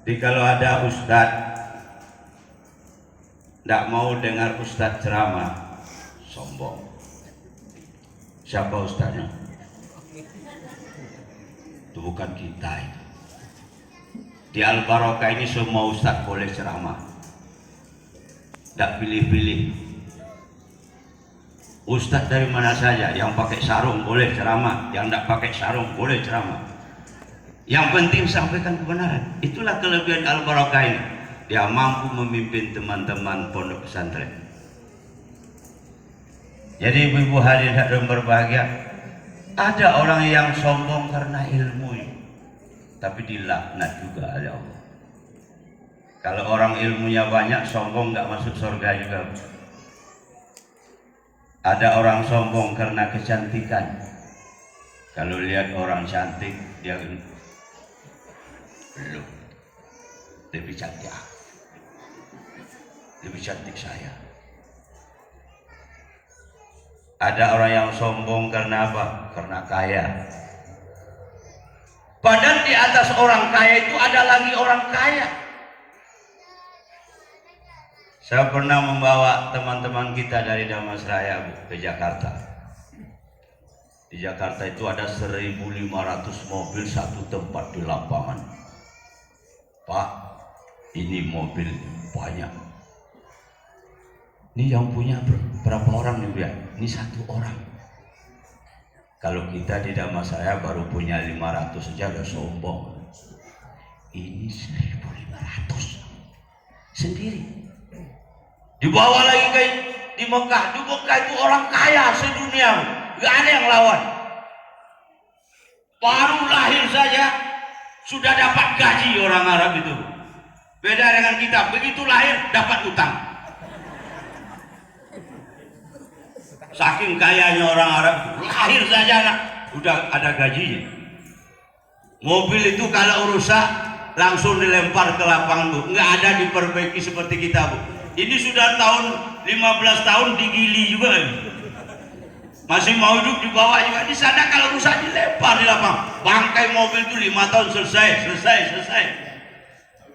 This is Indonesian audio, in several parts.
Jadi kalau ada ustadz tidak mau dengar ustadz ceramah, sombong. Siapa ustadznya? Itu bukan kita itu. Di Al-Barokah ini semua ustadz boleh ceramah, tidak pilih-pilih. Ustadz dari mana saja, yang pakai sarung boleh ceramah, yang tidak pakai sarung boleh ceramah. Yang penting sampaikan kebenaran. Itulah kelebihan Al-Barokah ini. Dia mampu memimpin teman-teman pondok pesantren. Jadi ibu-ibu hadirin yang berbahagia, ada orang yang sombong karena ilmu, tapi dilaknat juga oleh Allah. Kalau orang ilmunya banyak, sombong nggak masuk surga juga. Ada orang sombong karena kecantikan. Kalau lihat orang cantik, dia belum lebih cantik aku, lebih cantik saya. Ada orang yang sombong karena apa? Karena kaya. Padahal di atas orang kaya itu ada lagi orang kaya. Saya pernah membawa teman-teman kita dari Damasraya ke Jakarta. Di Jakarta itu ada 1.500 mobil satu tempat di lapangan. Pak, ini mobil banyak. Ini yang punya berapa orang nih Bu ya? Ini 1 orang. Kalau kita di Damasraya baru punya 500 saja udah sombong. Ini 1.500 sendiri. Dibawa lagi ke di Mekah. Di Mekah itu orang kaya sedunia, gak ada yang lawan. Baru lahir saja sudah dapat gaji orang Arab itu. Beda dengan kita, begitu lahir dapat utang. Saking kayanya orang Arab, lahir saja anak udah ada gajinya. Mobil itu kalau rusak langsung dilempar ke lapangan Bu, nggak ada diperbaiki seperti kita Bu. Ini sudah tahun 15 tahun digili juga. Masih mau hidup di bawah juga. Di sana kalau rusak dilempar di lapangan. Bangkai mobil itu 5 tahun selesai.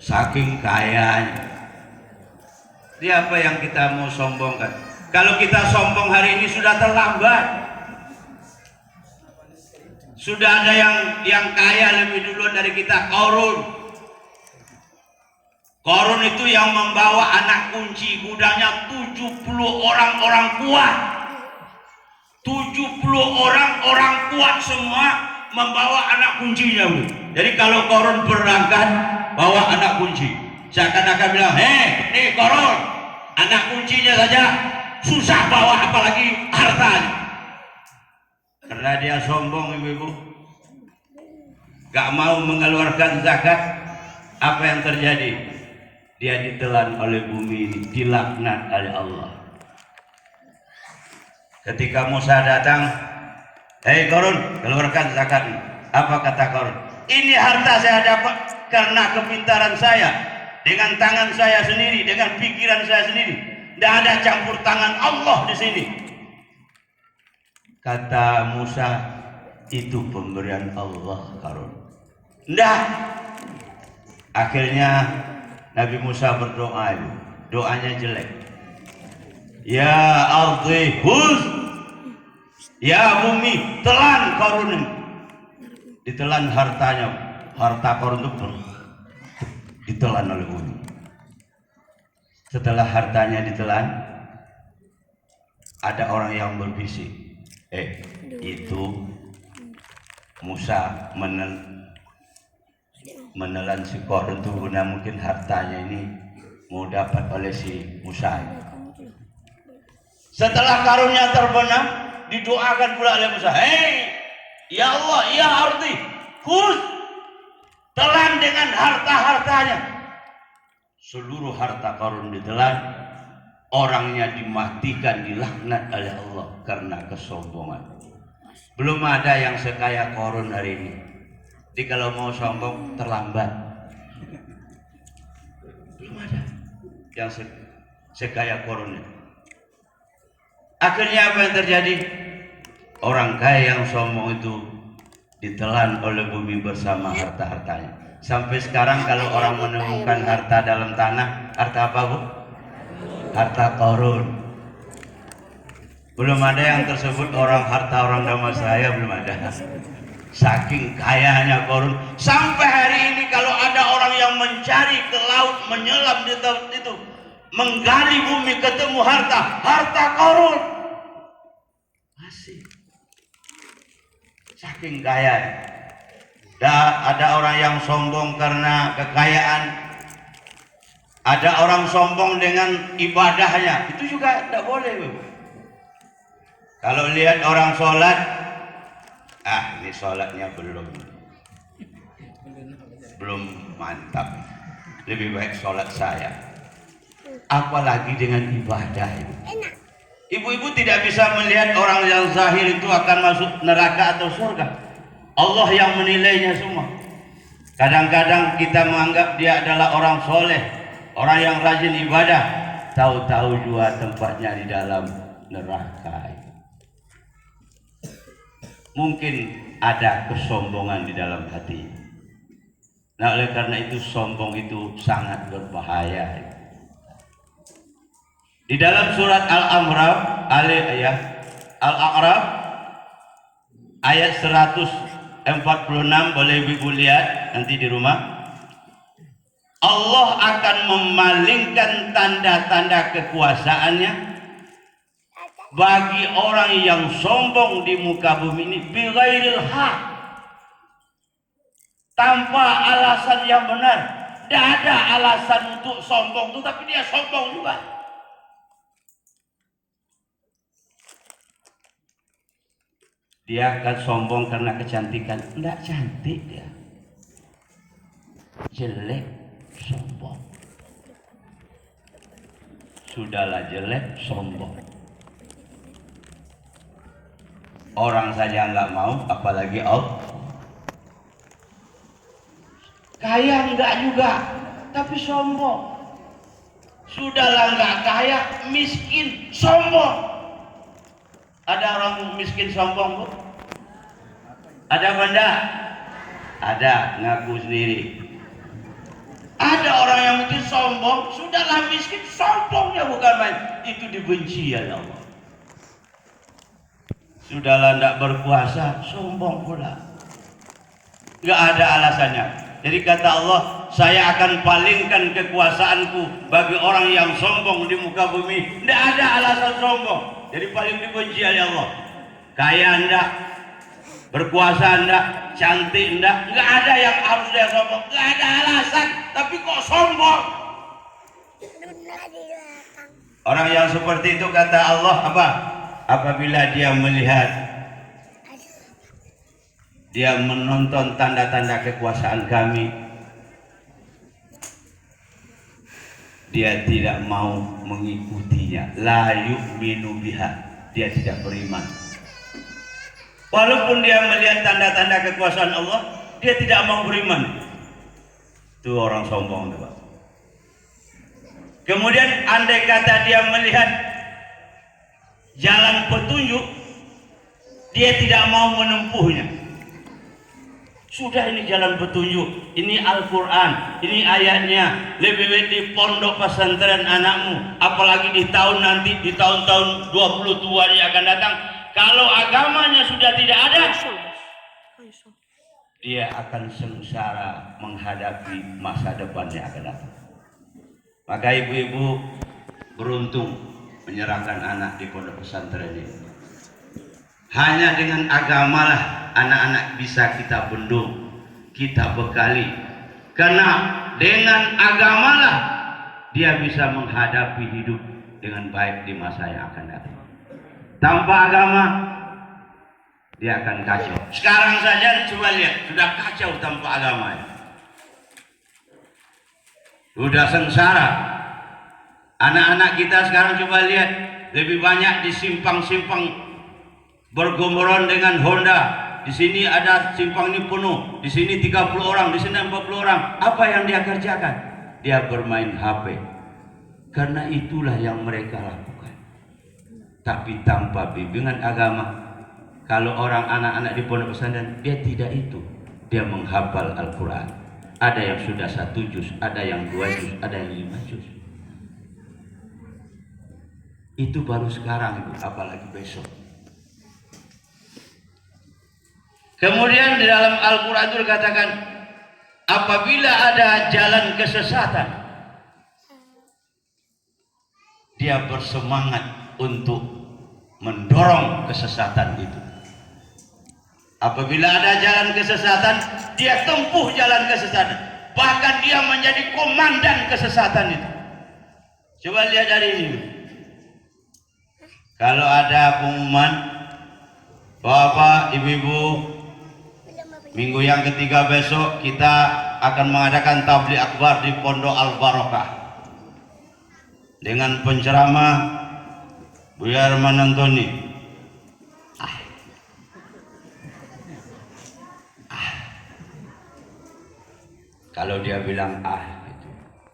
Saking kayanya. Siapa yang kita mau sombongkan? Kalau kita sombong hari ini sudah terlambat. Sudah ada yang kaya lebih dulu dari kita. Qarun itu yang membawa anak kunci gudangnya 70 orang kuat. 70 orang kuat semua membawa anak kuncinya Bu. Jadi kalau Qarun berangkat bawa anak kunci, seakan-akan bilang, nih Qarun, anak kuncinya saja susah bawa, apalagi hartanya. Karena dia sombong ibu-ibu, gak mau mengeluarkan zakat. Apa yang terjadi? Dia ditelan oleh bumi ini, dilaknat oleh Allah. Ketika Musa datang, hei Qarun, keluarkan zakat. Apa kata Qarun? Ini harta saya dapat karena kepintaran saya, dengan tangan saya sendiri, dengan pikiran saya sendiri. Tidak ada campur tangan Allah di sini. Kata Musa, itu pemberian Allah Qarun. Tidak. Akhirnya Nabi Musa berdoa, doanya jelek. Ya ardi huz, ya bumi telan Qarun. Ditelan hartanya, harta Qarun itu ditelan oleh bumi. Setelah hartanya ditelan, ada orang yang berbisik, itu Musa menelan si Qarun itu guna mungkin hartanya ini mau dapat oleh si Musa. Setelah karunnya terbenam, didoakan pula oleh Musa, ya Allah, ya ardi khuz, telan dengan harta-hartanya. Seluruh harta Qarun ditelan, orangnya dimatikan, dilaknat oleh Allah karena kesombongan. Belum ada yang sekaya Qarun hari ini. Jadi kalau mau sombong terlambat. Belum ada yang sekaya Qarun. Akhirnya apa yang terjadi? Orang kaya yang sombong itu ditelan oleh bumi bersama harta-hartanya. Sampai sekarang kalau orang menemukan harta dalam tanah, harta apa Bu? Harta korun. Belum ada yang tersebut orang harta orang Damastraya, belum ada. Saking kayanya korun. Sampai hari ini kalau ada orang yang mencari ke laut, menyelam di laut itu, menggali bumi, ketemu harta korun. Masih. Saking kaya. Ada orang yang sombong karena kekayaan. Ada orang sombong dengan ibadahnya. Itu juga tidak boleh Bu. Kalau lihat orang sholat, ini sholatnya belum mantap, lebih baik sholat saya. Apalagi dengan ibadah itu. Ibu-ibu tidak bisa melihat orang yang zahir itu akan masuk neraka atau surga. Allah yang menilainya semua. Kadang-kadang kita menganggap dia adalah orang soleh, orang yang rajin ibadah, tahu-tahu juga tempatnya di dalam neraka. Mungkin ada kesombongan di dalam hati. Nah, oleh karena itu sombong itu sangat berbahaya. Di dalam surat Al-A'raf ayat 146, boleh ibu lihat nanti di rumah. Allah akan memalingkan tanda-tanda kekuasaannya bagi orang yang sombong di muka bumi ini bighairil haq, tanpa alasan yang benar. Tidak ada alasan untuk sombong itu, tapi dia sombong juga. Dia akan sombong karena kecantikan. Tidak cantik dia, jelek, sombong. Sudahlah jelek, sombong. Orang saja nggak mau, apalagi Allah. Kaya enggak juga, tapi sombong. Sudahlah nggak kaya, miskin, sombong. Ada orang miskin sombong Bu? Ada benda? Ada, ngaku sendiri. Ada orang yang mungkin sombong, sudahlah miskin, sombongnya bukan main. Itu dibenci ya Allah. Sudahlah tidak berkuasa, sombong pula. Tidak ada alasannya. Jadi kata Allah, saya akan palingkan kekuasaanku bagi orang yang sombong di muka bumi. Tidak ada alasan sombong. Jadi paling dibenci oleh Allah. Kaya enggak, berkuasa enggak, cantik enggak, enggak ada yang harus dia sombong. Enggak ada alasan, tapi kok sombong. Orang yang seperti itu kata Allah apa? Apabila dia melihat, dia menonton tanda-tanda kekuasaan kami, dia tidak mau mengikutinya. La yu'minu biha, dia tidak beriman. Walaupun dia melihat tanda-tanda kekuasaan Allah, dia tidak mau beriman. Itu orang sombong itu Pak. Kemudian andai kata dia melihat jalan petunjuk, dia tidak mau menempuhnya. Sudah ini jalan petunjuk, ini Al-Quran, ini ayatnya. Lebih baik di pondok pesantren anakmu, apalagi di tahun nanti, di tahun-tahun 20 tua yang akan datang. Kalau agamanya sudah tidak ada, dia akan sengsara menghadapi masa depan yang akan datang. Maka ibu-ibu beruntung menyerahkan anak di pondok pesantren ini. Hanya dengan agamalah anak-anak bisa kita bendung, kita bekali. Karena dengan agamalah dia bisa menghadapi hidup dengan baik di masa yang akan datang. Tanpa agama dia akan kacau. Sekarang saja coba lihat, sudah kacau tanpa agama. Sudah sengsara. Anak-anak kita sekarang coba lihat, lebih banyak di simpang-simpang bergomboran dengan Honda. Di sini ada simpang ini penuh, di sini 30 orang, di sini 40 orang. Apa yang dia kerjakan? Dia bermain HP. Karena itulah yang mereka lakukan. Tapi tanpa bimbingan agama, Kalau orang anak-anak di pondok pesantren, dia tidak itu. Dia menghafal Al-Quran. Ada yang sudah 1 juz, ada yang 2 juz, ada yang 5 juz. Itu baru sekarang itu, apalagi besok. Kemudian di dalam Al-Quran itu dikatakan, apabila ada jalan kesesatan, dia bersemangat untuk mendorong kesesatan itu. Apabila ada jalan kesesatan, dia tempuh jalan kesesatan. Bahkan dia menjadi komandan kesesatan itu. Coba lihat dari ini. Kalau ada pengumuman, Bapak, Ibu-ibu, minggu yang ketiga besok kita akan mengadakan tabligh akbar di Pondok Al-Barokah dengan penceramah Buya Herman Antoni. Kalau dia bilang itu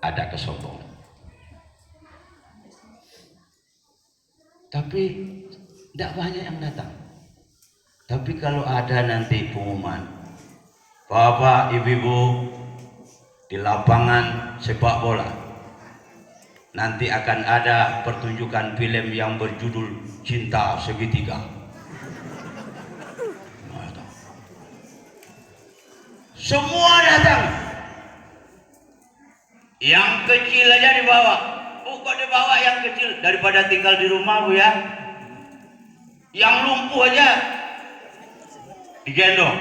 ada kesombongan. Tapi tidak banyak yang datang. Tapi kalau ada nanti pengumuman, Bapak, Ibu-ibu di lapangan sepak bola, nanti akan ada pertunjukan film yang berjudul Cinta Segitiga. Semua datang. Yang kecil aja dibawa. Bukan dibawa yang kecil daripada tinggal di rumah, Bu ya. Yang lumpuh aja digendong.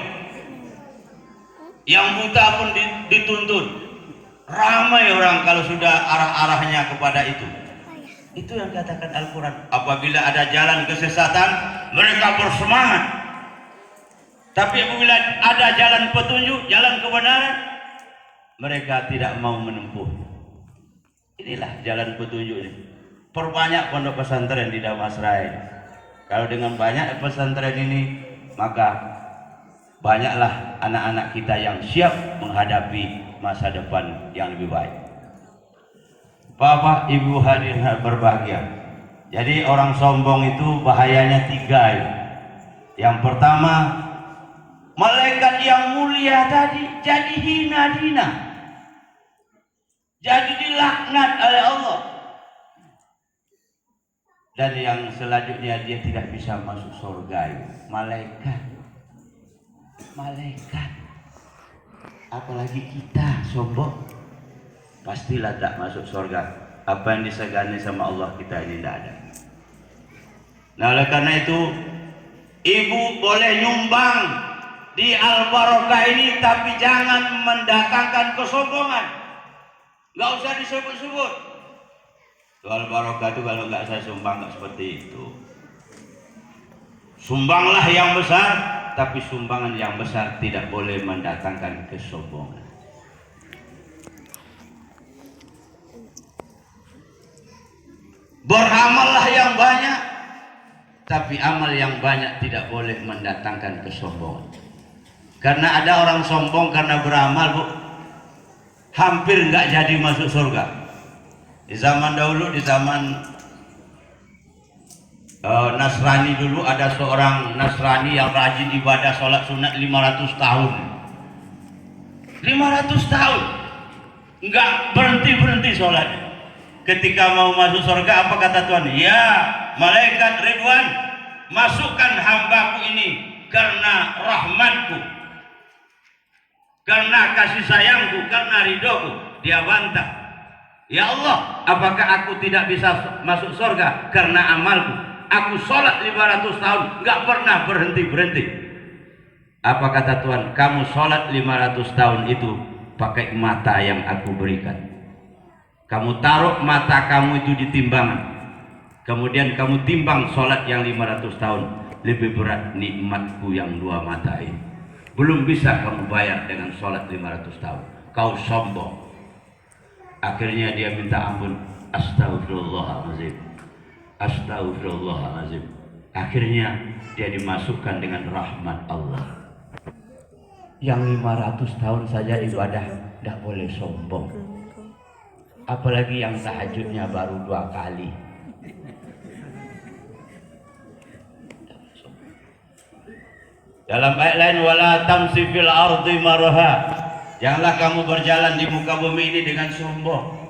Yang buta pun dituntun. Ramai orang kalau sudah arah-arahnya kepada itu. Itu yang dikatakan Al-Quran. Apabila ada jalan kesesatan, mereka bersemangat. Tapi apabila ada jalan petunjuk, jalan kebenaran, mereka tidak mau menempuh. Inilah jalan petunjuk ini. Perbanyak pondok pesantren di Damasraya. Kalau dengan banyak pesantren ini, maka banyaklah anak-anak kita yang siap menghadapi masa depan yang lebih baik. Bapak, Ibu hadirin berbahagia. Jadi orang sombong itu bahayanya 3 ya. Yang pertama, malaikat yang mulia tadi jadi hina-hina, jadi dilaknat oleh Allah. Dan yang selanjutnya dia tidak bisa masuk surga. Malaikat, apalagi kita sombong, pastilah tak masuk surga. Apa yang disegani sama Allah kita ini tidak ada. Nah, oleh karena itu, ibu boleh nyumbang di Al-Barokah ini, tapi jangan mendatangkan kesombongan. Nggak usah disebut-sebut. Al-Barokah itu kalau nggak saya sumbang nggak seperti itu. Sumbanglah yang besar, tapi sumbangan yang besar tidak boleh mendatangkan kesombongan. Beramallah yang banyak, tapi amal yang banyak tidak boleh mendatangkan kesombongan. Karena ada orang sombong karena beramal, Bu, hampir nggak jadi masuk surga. Di zaman dahulu, di zaman Nasrani dulu, ada seorang Nasrani yang rajin ibadah sholat sunat 500 tahun. 500 tahun nggak berhenti sholat. Ketika mau masuk surga, apa kata Tuhan? Ya malaikat Ridwan, masukkan hambaku ini karena rahmatku, karena kasih sayangku, karena ridhoku. Dia bantah, ya Allah, apakah aku tidak bisa masuk surga karena amalku? Aku sholat 500 tahun nggak pernah berhenti. Apa kata Tuhan? Kamu sholat 500 tahun itu pakai mata yang aku berikan. Kamu taruh mata kamu itu di timbangan, kemudian kamu timbang sholat yang 500 tahun, lebih berat nikmatku yang 2 mata ini. Belum bisa kamu bayar dengan sholat 500 tahun. Kau sombong. Akhirnya dia minta ampun. Astagfirullahaladzim, astagfirullahaladzim. Akhirnya dia dimasukkan dengan rahmat Allah. Yang 500 tahun saja ibadah tidak boleh sombong. Apalagi yang tahajudnya baru 2 kali. Dalam ayat lain, wala tamsi fil ardi maraha. Janganlah kamu berjalan di muka bumi ini dengan sombong.